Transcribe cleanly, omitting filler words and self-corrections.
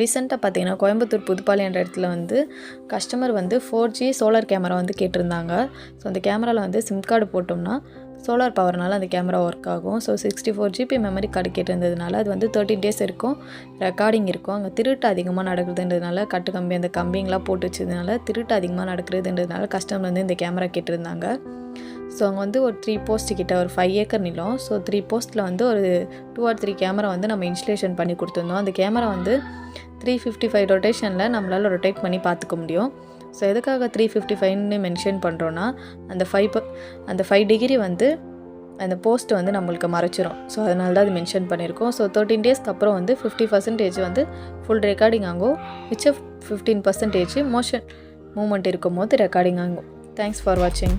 ரீசெண்டாக பார்த்தீங்கன்னா கோயம்புத்தூர் புதுப்பாளையன்ற இடத்துல வந்து கஸ்டமர் வந்து 4G சோலார் கேமரா வந்து கேட்டிருந்தாங்க. ஸோ அந்த கேமராவில் வந்து சிம் கார்டு போட்டோம்னா சோலார் பவர்னால அந்த கேமரா ஒர்க் ஆகும். ஸோ 64 GB மெமரி கார்டு கேட்டிருந்ததுனால அது வந்து 13 டேஸ் இருக்கும் ரெக்கார்டிங் இருக்கும். அங்கே திருட்டு அதிகமாக நடக்குதுன்றதுனால கட்டு கம்பி அந்த கம்பிங்கெலாம் போட்டு வச்சதுனால திருட்டு அதிகமாக நடக்கிறதுன்றதுனால கஸ்டமர் வந்து இந்த கேமரா கேட்டிருந்தாங்க. ஸோ அங்கே வந்து ஒரு 3 போஸ்ட் கிட்ட ஒரு 5 ஏக்கர் நிலம். ஸோ 3 போஸ்ட்டில் வந்து ஒரு 2 or 3 கேமரா வந்து நம்ம இன்ஸ்டலேஷன் பண்ணி கொடுத்துருந்தோம். அந்த கேமரா வந்து 355 ரொட்டேஷனில் நம்மளால் ரொட்டேட் பண்ணி பார்த்துக்க முடியும். ஸோ எதுக்காக 355ன்னு மென்ஷன் பண்ணுறோன்னா அந்த 5 டிகிரி வந்து அந்த போஸ்ட் வந்து நம்மளுக்கு மறைச்சிரும். ஸோ அதனால தான் அது மென்ஷன் பண்ணியிருக்கோம். ஸோ 13 டேஸ்க்கு அப்புறம் வந்து 50% வந்து ஃபுல் ரெக்கார்டிங் ஆகும். மிச்ச 15% மோஷன் மூமெண்ட் இருக்கும் போது ரெக்கார்டிங் ஆகும். தேங்க்ஸ் ஃபார் வாட்சிங்.